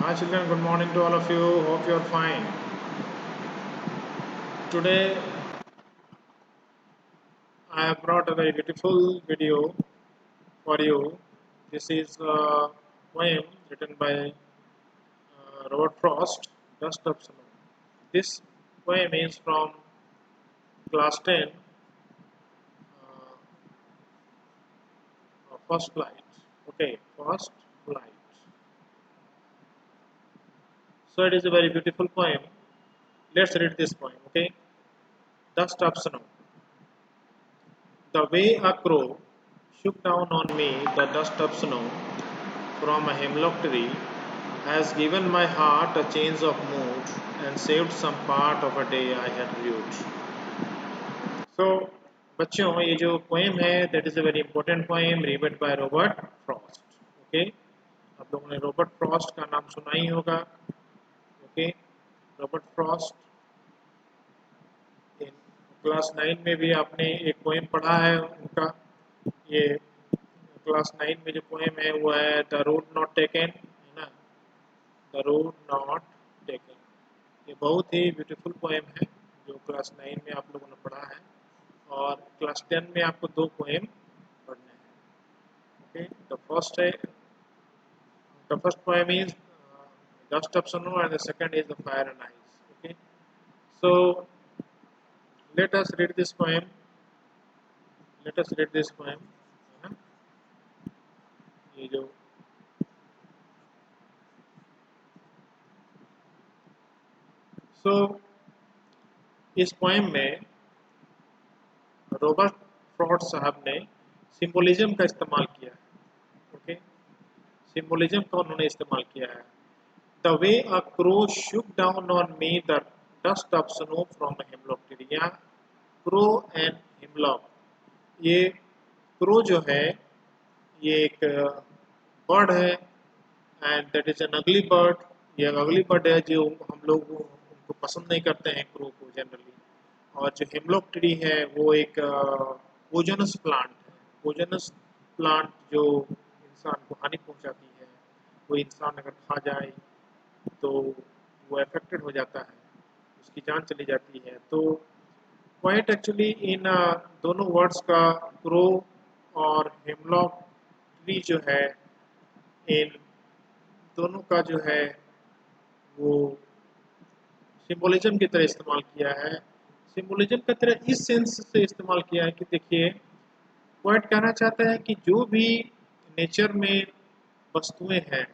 Hi children, good morning to all of you. Hope you are fine. Today I have brought a very beautiful video for you. This is a poem written by Robert Frost, Dust of Snow. This poem is from class 10, First Light. Okay, First Light. So it is a very beautiful poem. Let's read this poem, okay? Dust of Snow. The way a crow shook down on me the dust of snow from a hemlock tree has given my heart a change of mood and saved some part of a day I had viewed. So बच्चों ये जो poem है that is a very important poem written by Robert Frost okay आप लोगों ने Robert Frost का नाम सुना ही होगा ओके रॉबर्ट फ्रॉस्ट क्लास 9 में भी आपने एक पोएम पढ़ा है उनका ये क्लास 9 में जो पोएम है वो है द रोड नॉट टेकन है ना द रोड नॉट टेकन ये बहुत ही ब्यूटीफुल पोएम है जो क्लास 9 में आप लोगों ने पढ़ा है और क्लास 10 में आपको दो पोएम पढ़ने हैं okay the first poem is Dust of Snow and the second is the Fire and Ice okay so let us read this poem है ना ये जो सो इस पोएम में रॉबर्ट फ्रॉस्ट साहब ने सिंबोलिज्म का इस्तेमाल किया है ओके सिंबोलिज्म का उन्होंने इस्तेमाल किया है the way a crow Shuk down on me the dust of snow from a hemlock tree या क्रो एंड हेमलॉक ये क्रो जो है ये एक बर्ड है एंड दैट इज एन अगली बर्ड ये अगली बर्ड है जो हम लोग उनको पसंद नहीं करते हैं क्रो को जनरली और जो हेमलॉक ट्री है वो एक पोजनस प्लांट है पोजनस प्लांट जो इंसान को हानि पहुंचाती है वो इंसान अगर खा जाए तो वो अफेक्टेड हो जाता है उसकी जान चली जाती है तो पॉइंट एक्चुअली इन दोनों वर्ड्स का क्रो और हेमलॉक ट्री जो है इन दोनों का जो है वो सिंबोलिज्म की तरह इस्तेमाल किया है सिंबोलिज्म की तरह इस सेंस से इस्तेमाल किया है कि देखिए पॉइंट कहना चाहता है कि जो भी नेचर में वस्तुएं हैं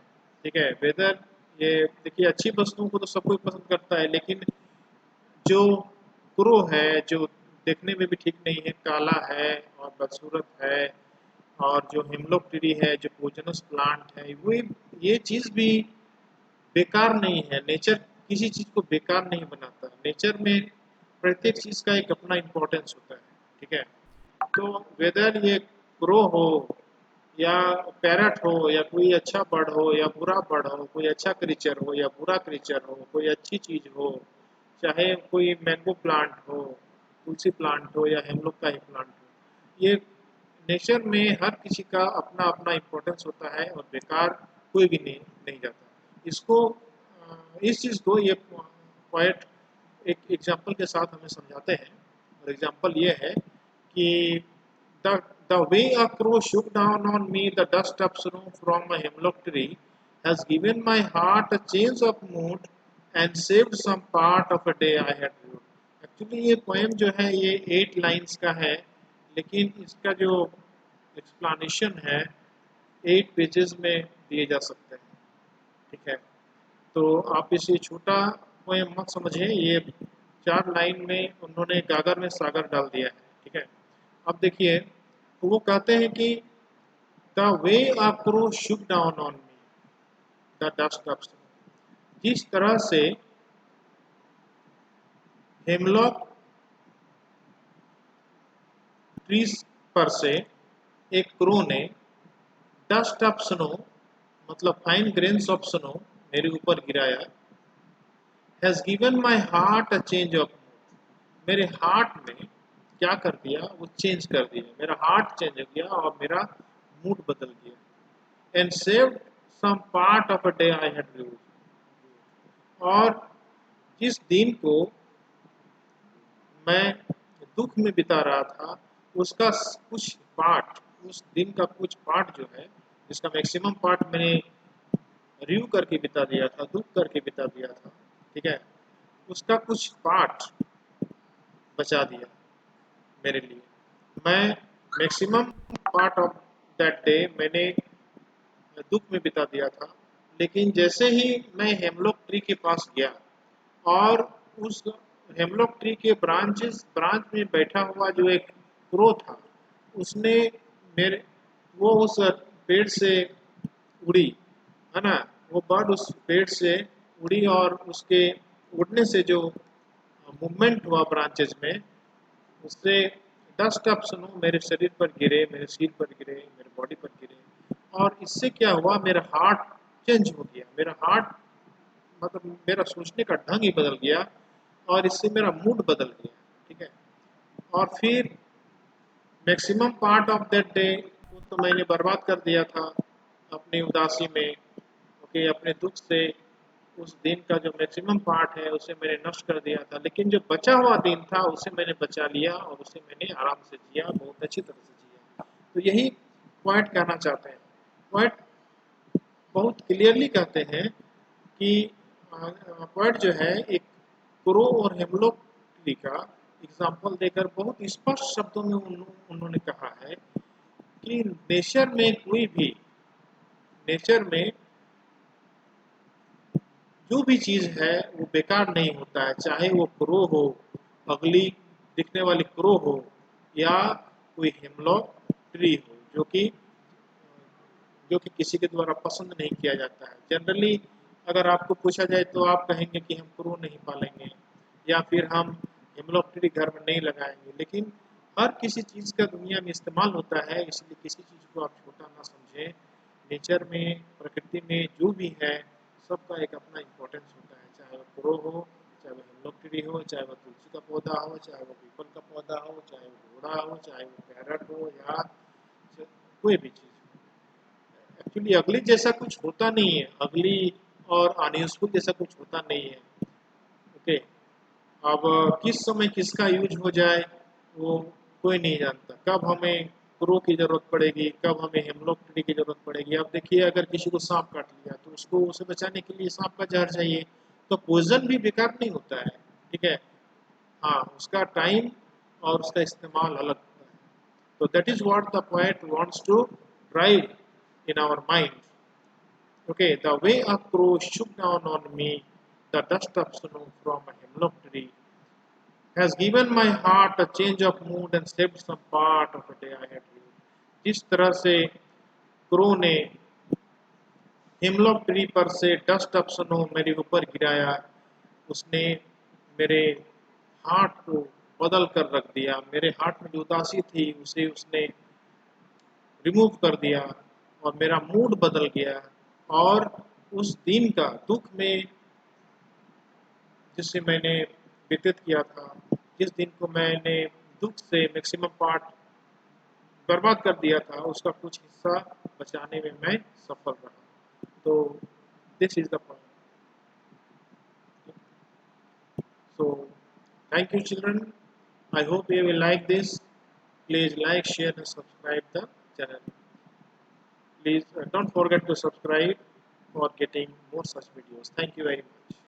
ठीक है वेदर ये देखिए अच्छी वस्तुओं को तो सब कोई पसंद करता है लेकिन जो क्रो है जो देखने में भी ठीक नहीं है काला है और बदसूरत है और जो हेमलॉक ट्री है जो पोजनस प्लांट है वो ये चीज़ भी बेकार नहीं है नेचर किसी चीज़ को बेकार नहीं बनाता नेचर में प्रत्येक चीज़ का एक अपना इम्पोर्टेंस होता है ठीक है तो वेदर ये क्रो हो या पैरट हो या कोई अच्छा बर्ड हो या बुरा बर्ड हो कोई अच्छा क्रीचर हो या बुरा क्रीचर हो कोई अच्छी चीज़ हो चाहे कोई मैंगो प्लांट हो तुलसी प्लांट हो या हेमलॉक का ही प्लांट हो ये नेचर में हर किसी का अपना अपना इम्पोर्टेंस होता है और बेकार कोई भी नहीं जाता इसको इस चीज़ को ये पॉइंट एक एग्जाम्पल के साथ हमें समझाते हैं और एग्जाम्पल ये है कि the the way a crow shook down on me the dust of snow from a hemlock tree has given my heart a change of mood and saved some part of a day I had viewed. Actually ये poem जो है ये 8 lines का है लेकिन इसका जो explanation है 8 पेजेस में दिए जा सकते हैं ठीक है तो आप इसे छोटा पोएम मत समझिए ये 4 लाइन में उन्होंने गागर में सागर डाल दिया है ठीक है अब देखिए तो वो कहते हैं कि the way a crow Shuk down on me the dust of snow जिस तरह से हेमलॉक ट्रीज पर से एक क्रो ने डस्ट ऑफ स्नो मतलब फाइन ग्रेन्स ऑफ स्नो मेरे ऊपर गिराया has given my heart a change of मेरे हार्ट में क्या कर दिया वो चेंज कर दिया मेरा हार्ट चेंज हो गया और मेरा मूड बदल गया and saved some part of a day I had used और जिस दिन को मैं दुख में बिता रहा था उसका कुछ पार्ट, उस दिन का कुछ पार्ट जो है, जिसका मैक्सिमम पार्ट मैंने रिव्यू करके बिता दिया था, दुख करके बिता दिया था, ठीक है, उसका कुछ पार्ट बचा दिया मेरे लिए। मैं maximum part of that day मैंने दुख में बिता दिया था, लेकिन जैसे ही मैं हेमलॉक ट्री के पास गया और उस हेमलॉक ट्री के ब्रांच में बैठा हुआ जो एक क्रो था, उसने मेरे वो उस पेड़ से उड़ी, है ना, वो बर्ड उस पेड़ से उड़ी और उसके उड़ने से जो मूवमेंट हुआ ब्रांचेज में, उससे डस्ट ऑफ स्नो मेरे शरीर पर गिरे, मेरे सिर पर गिरे, मेरे बॉडी पर गिरे, और इससे क्या हुआ, मेरा हार्ट चेंज हो गया, मेरा हार्ट मतलब मेरा सोचने का ढंग ही बदल गया और इससे मेरा मूड बदल गया, ठीक है। और फिर maximum part of that day वो तो मैंने बर्बाद कर दिया था अपनी उदासी में, ओके, अपने दुख से उस दिन का जो मैक्सिमम पार्ट है उसे मैंने नष्ट कर दिया था, लेकिन जो बचा हुआ दिन था उसे मैंने बचा लिया और उसे मैंने आराम से जिया, बहुत अच्छी तरह से जिया। तो यही पॉइंट कहना चाहते हैं। पॉइंट बहुत क्लियरली कहते हैं कि पॉइंट जो है एक क्रो और हेमलॉक ट्री का एग्जाम्पल देकर बहुत स्पष्ट शब्दों में उन्होंने कहा है कि नेचर में जो भी चीज है वो बेकार नहीं होता है, चाहे वो क्रो हो, अगली दिखने वाली क्रो हो, या कोई हेमलॉक ट्री हो, जो कि किसी के द्वारा पसंद नहीं किया जाता है। जनरली अगर आपको पूछा जाए तो आप कहेंगे कि हम क्रो नहीं पालेंगे या फिर हम हेमलॉक ट्री घर में नहीं लगाएंगे, लेकिन हर किसी चीज़ का दुनिया में इस्तेमाल होता है, इसलिए किसी चीज़ को आप छोटा ना समझें। नेचर में, प्रकृति में जो भी है सबका एक अपना इम्पोर्टेंस होता है, चाहे वो क्रो हो, चाहे वो हेमलॉक ट्री हो, चाहे वो तुलसी का पौधा हो, चाहे वो पीपल का पौधा हो, चाहे वो घोड़ा हो, चाहे वो पैरट हो, या कोई भी चीज़। एक्चुअली अगली जैसा कुछ होता नहीं है, अगली और अनयूजफुल जैसा कुछ होता नहीं है, ओके। अब किस समय किसका यूज हो जाए वो कोई नहीं जानता, कब हमें क्रो की जरूरत पड़ेगी, कब हमें हेमलॉक ट्री की जरूरत पड़ेगी। अब देखिए, अगर किसी को सांप काट लिया तो उसको उसे बचाने के लिए सांप का जहर चाहिए, तो पॉइजन भी बेकार नहीं होता है, ठीक है। हाँ, उसका टाइम और उसका इस्तेमाल अलग होता है। So that is what the poet wants to drive in our mind. Okay, the way a crow shook down on me, the dust of snow from a hemlock tree, has given my heart a change of mood and saved some part of the day I had lived. जिस तरह से crow ने हिमलॉक tree पर से dust of snow मेरे ऊपर गिराया, उसने मेरे हार्ट को बदल कर रख दिया, मेरे हार्ट में जो उदासी थी उसे उसने रिमूव कर दिया और मेरा मूड बदल गया। और उस दिन का दुख में जिसे मैंने व्यतीत किया था, जिस दिन को मैंने दुख से मैक्सिमम पार्ट बर्बाद कर दिया था, उसका कुछ हिस्सा बचाने में मैं सफल रहा। तो this is the point. So thank you children, I hope you will like this. Please like, share and subscribe the channel. Please don't forget to subscribe for getting more such videos. Thank you very much.